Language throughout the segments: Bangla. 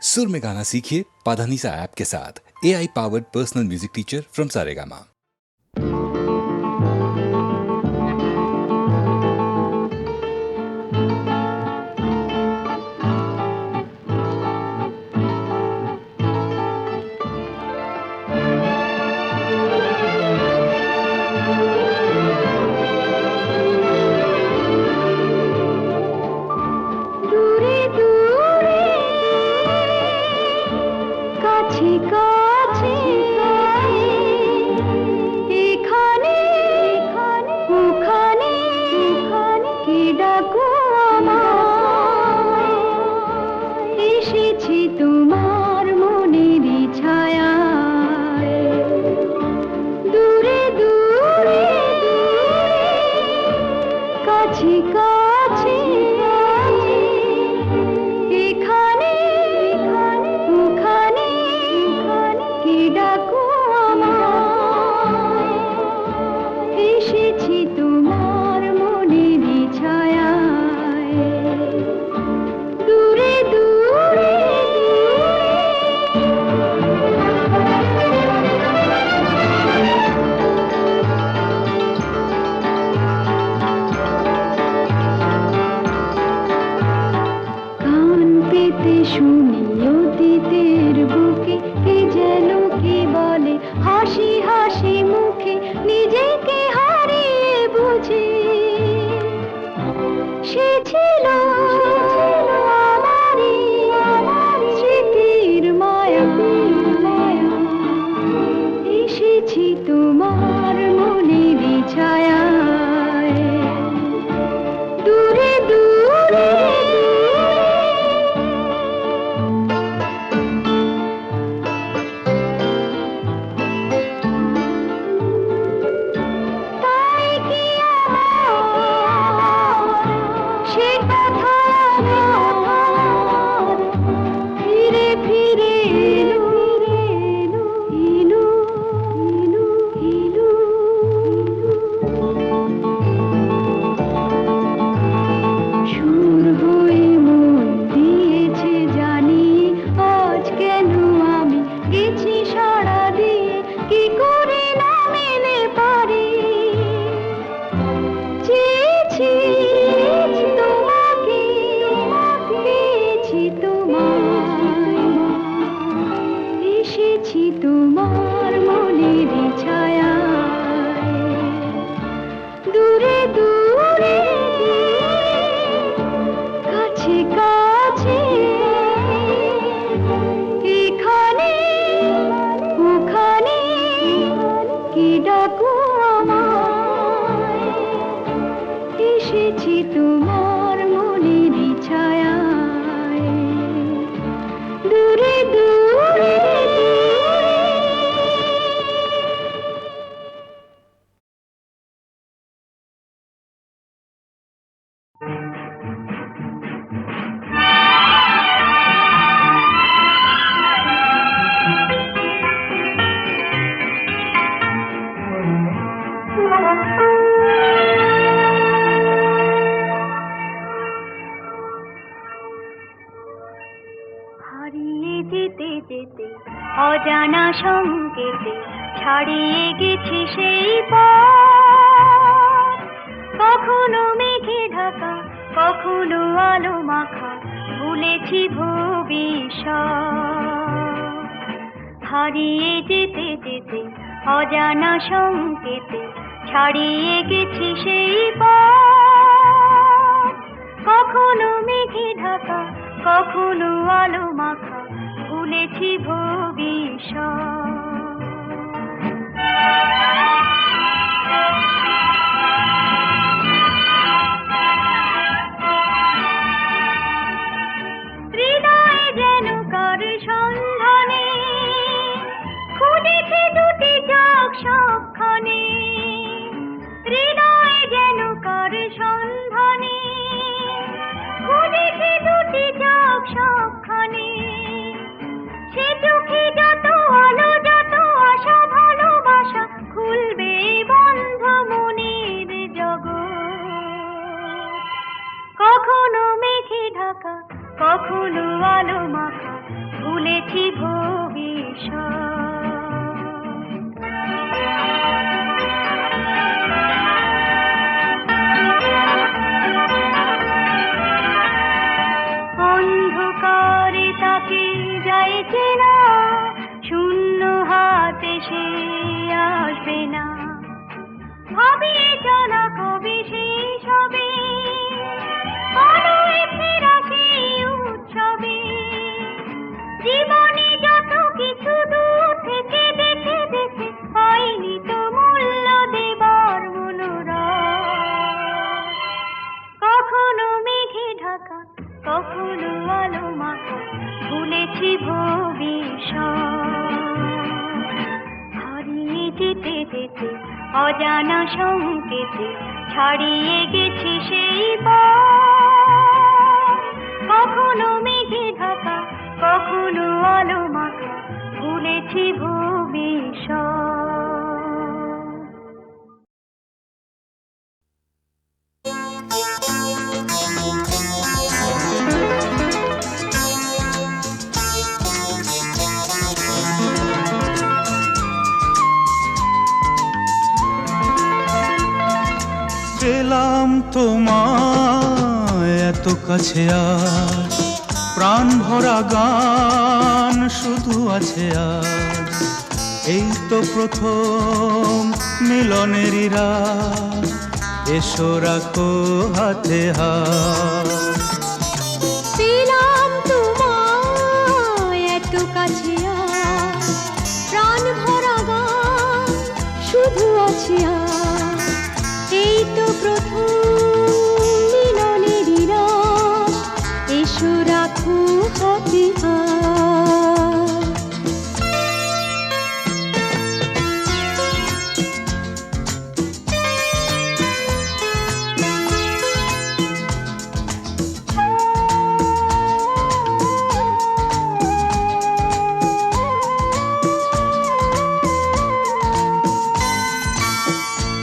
सुर में गाना सीखिए पाधानीसा ऐप के साथ। AI powered personal music teacher from Saregama. অজানা সংকেতে ছাড়িয়ে গেছি সেই পথ, কখনো মেঘে ঢাকা কখনো আলো মাখা, ভুলেছি ভবিষ্যৎ। হারিয়ে যেতে যেতে অজানা সংকেতে ছাড়িয়ে গেছি সেই পথ, কখনো মেঘে ঢাকা কখনো আলো মাখা, ভুলেছি ভবিষ্যৎ। হৃদয়ে যেন কার সন্ধানে খুঁজেছি দুটি চোখ সবখানে, হৃদয়ে যেন কার সন্ধানে খুঁজেছি দুটি চোখ সবখানে, সে চোখে যত আলো যত আশা ভালোবাসা, খুলবে বন্ধ মনের জগৎ। কখনো মেঘে ঢাকা কখনো আলো মাখা, ডাকে যায় চেনা, শূন্য হাতে সে আসবে না। হবে চলা কবি সেই সবে, আলোয় ফেরা সেই উৎসবে। জীবনে যত কিছু দূর থেকে দেখে দেখে পাইনি তো মূল্য দেবার মনোরথ। কখনো মেঘে ঢাকা, কখনো আলো মাখা, ভুলেছি ভবিষ্যৎ। হারিয়ে যেতে যেতে অজানা সংকেতে ছাড়িয়ে গেছি সেই পথ। কখনো মেঘে ঢাকা, কখনো আলো মাখা, ভুলেছি ভবিষ্যৎ। পেলাম তোমায় এত কাছে, আর প্রাণ ভরা গান শুধু আছে আজ। এই তো প্রথম মিলনেরই রাত, এসো রাখো হাতে হাত। পেলাম তোমায় এত কাছে, আর প্রাণ ভরা গান শুধু আছে আজ। এই তো প্রথম মিলনেরই রাত, এসো রাখো হাতে হাত।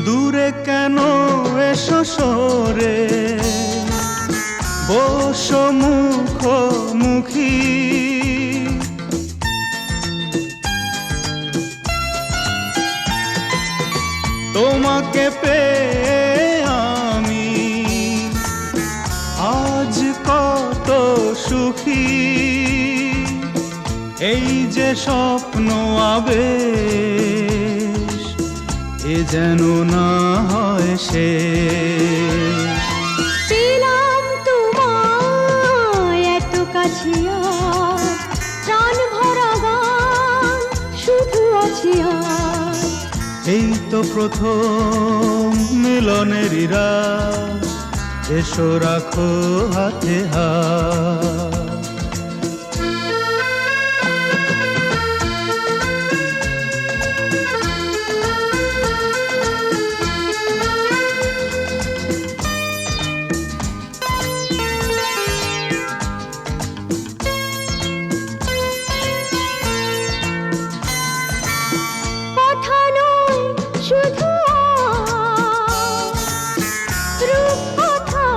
দূরে কেন এসো সরে, বসো মুখোমুখি। তোমাকে পেয়ে আমি আজ কত সুখী। এই যে স্বপ্ন আবেশ, এ যেন না হয় শেষ। পেলাম তোমায় এত কাছে, আর প্রাণ ভরা গান শুধু আছে আজ। এই তো প্রথম মিলনেরই রাত, এসো রাখো হাতে হাত। কথা নয় শুধু রূপকথা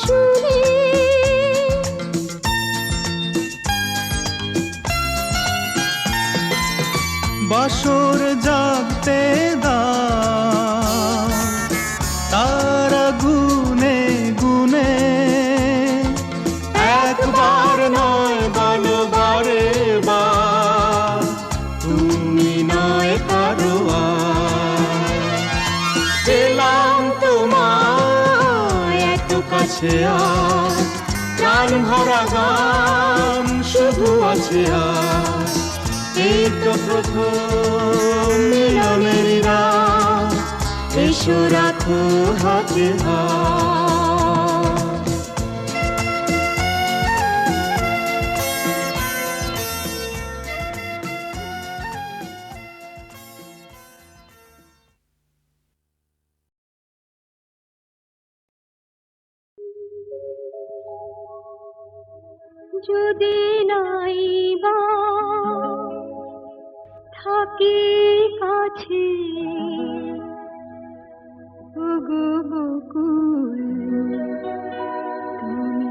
শুনি, বাসর জাগতে দাও, তারা গুনে গুনে। একবার নয় বলো বারে বার, তুমি নয় কারো আর। পেলাম তোমায় এত কাছে, আর প্রাণ ভরা গান শুধু আছে আজ। এই তো প্রথম মিলনেরই রাত, এসো রাখো হাতে হাত। যদি নাই বা থাকি কাছে, ওগো বকুল তুমি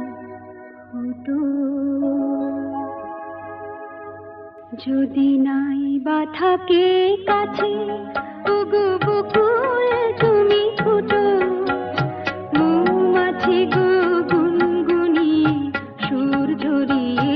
ফুটো। যদি নাই বা থাকে কাছে, ওগো বকুল তুমি ফুটো। মৌমাছি গো গুনগুনিয়ে সুর ঝরিয়ে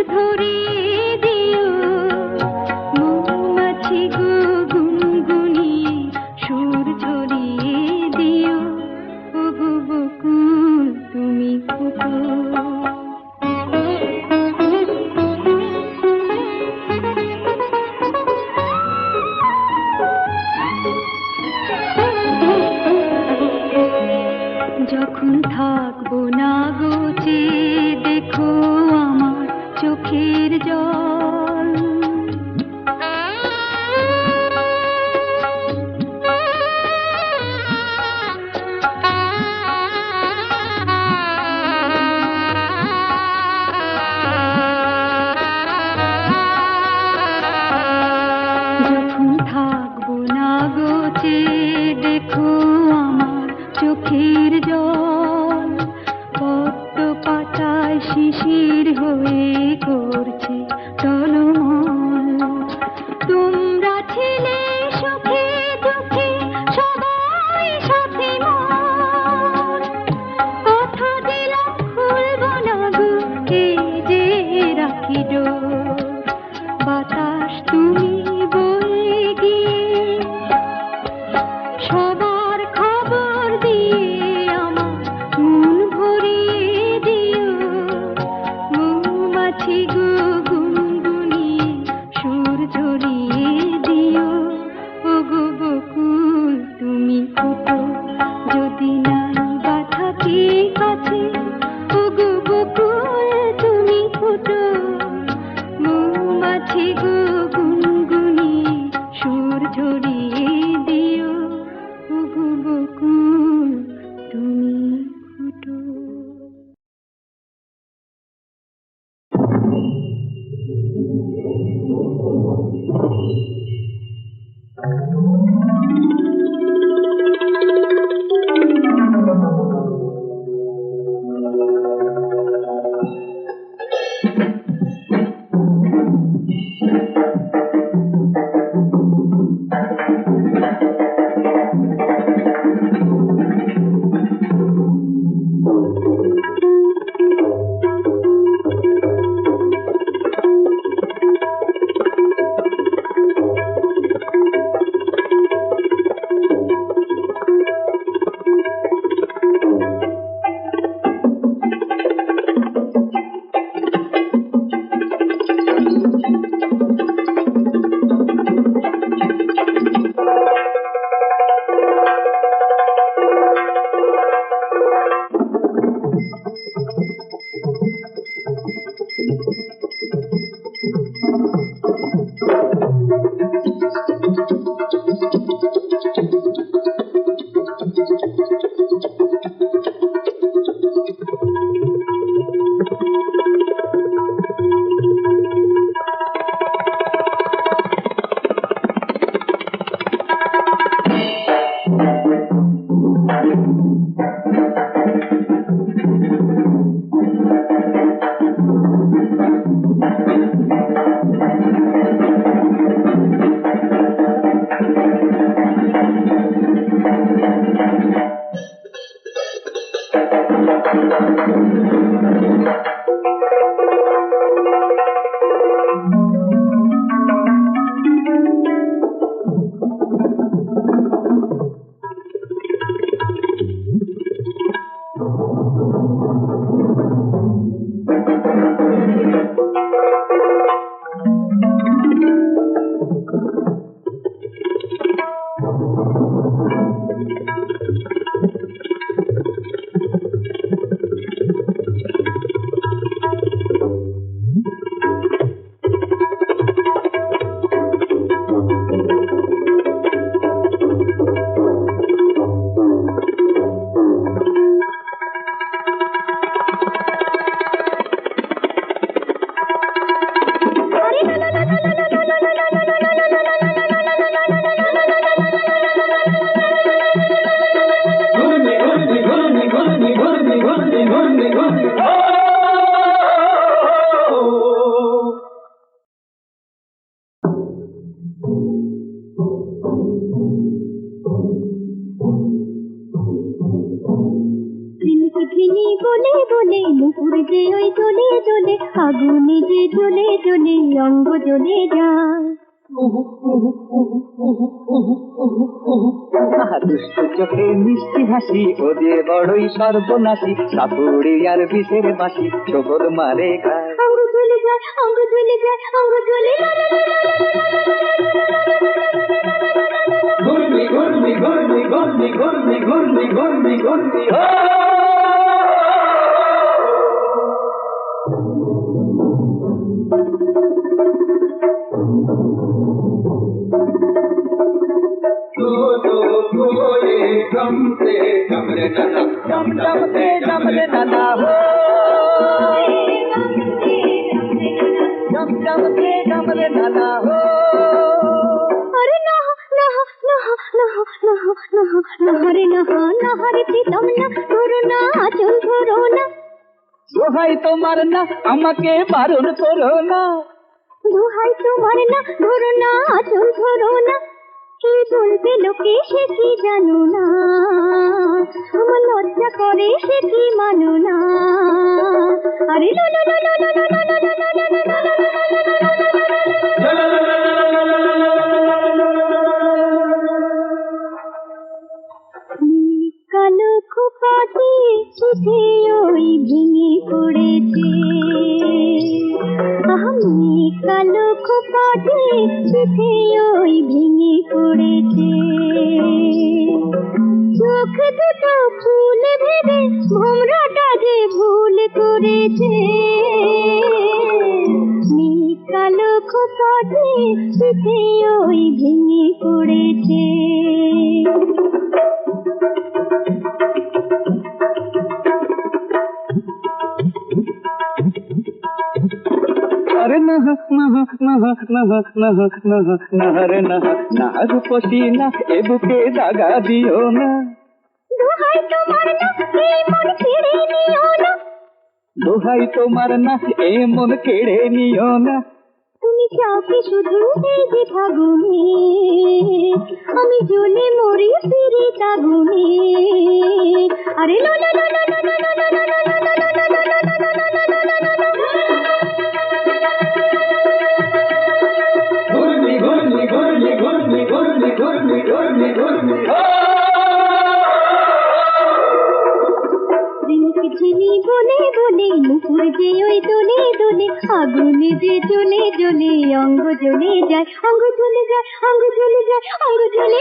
ধরিয়ে দিও মৌমাছি গো গুনগুনিয়ে সুর ছড়িয়ে দিও ওগো বকুল তুমি ফুটো যখন থাকবো না গোচে দেখো আমার চোখের জল যখন থাকবো না গোচে দেখো আমার চোখের জল পদ্ম পাতায় শিশির হয়ে করছে টলমল তোমরা ছিলে সুখে দুঃখে সবাই সাথে মন কথা দিলাম খুলবো না গো এই যে রাখি ডোর বাতাস তুমি বয়ে গিয়ে সবার খবর দিয়ে আমার মন ভরিয়ে দিও মৌমাছি গো গুনগুনিয়ে সুর ছড়িয়ে দিও ওগো বকুল তুমি ফুটো যদি নাই বা থাকি কাছে ওগো বকুল তুমি ফুটো মৌমাছি গো গুনগুনিয়ে সুর ছড়িয়ে দিও ওগো বকুল তুমি ফুটো আগুনে যে জ্বলে জ্বলে অঙ্গ জ্বলে যায়। দুষ্ট চোখে মিষ্টি হাসি ও যে বড়ই সর্বনাশী সাপুড়ি আর বিষের বাসি শোভর মারে খায়। অঙ্গ জ্বলে যায়, অঙ্গ জ্বলে যায়, অঙ্গ জ্বলে ঘূর্ণি ঘূর্ণি ঘূর্ণি ঘূর্ণি ঘূর্ণি ঘূর্ণি ঘূর্ণি ঘূর্ণি জমরে নানা হো জমরে নানা হো। अरे नहा नहा नहा नहा नहा नहा नहरे नहा नहरे प्रीतम ना धरो ना आंचल धरो ना। দোহাই তোমার না আমাকে বারণ করো না। দোহাই তোমার না ধরো না আঁচল ধরো না। কি বলবে লোকে সে কি জানো না, আমার লজ্জা করে সে কি মানো না। আরে লো লো লো লো লো লো লো লো লো লো লো লো লো লো। কালো খোপাতে সুধে ওই ভেঙে পড়েছে, আমি কালো খোপাতে সুধে ওই ভেঙে পড়েছে। চোখ দুটো ফুল ভেবে ভোমরাটা যে ভুল করেছে, কালো খোপাতে সুধে ওই ভেঙে পড়েছে। अरे नहा नहा नहा नहा नहा नहा नहरे नहा नहा रूपसी ना ए बुके दागा दियो ना। দোহাই তোমার না এই মন কেড়ে নিও না। দোহাই তোমার না এ মন কেড়ে নিও না। তুমি চাও কি শুধু এই যে ফাগুনে আমি জ্বলে মরি ফিরে তাগুনে। আরে লো লো লো লো লো লো লো লো লো লো লো লো লো লো লো লো লো। ঘূর্ণি ঘূর্ণি ঘূর্ণি ঘূর্ণি ঘূর্ণি ঘূর্ণি ঘূর্ণি ঘূর্ণি রিমিক ঝিনি বলে বলে নুপুর যে ওই দোলে দোলে আগুনে যে জ্বলে জ্বলে অঙ্গ জ্বলে যায়, অঙ্গ জ্বলে যায়, অঙ্গ জ্বলে যায়, অঙ্গ জ্বলে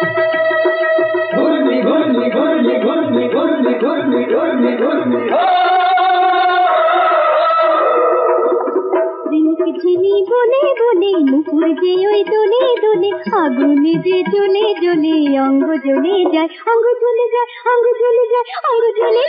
ঘূর্ণি ঘূর্ণি ঘূর্ণি ঘূর্ণি ঘূর্ণি ঘূর্ণি ঘূর্ণি ঘূর্ণি ঝিনি বলে বলে নুপুর যে ওই দোলে দোলে আগুনে যে জ্বলে জ্বলে অঙ্গ জ্বলে যায় অঙ্গ জ্বলে যায় অঙ্গ জ্বলে যায় অঙ্গ জ্বলে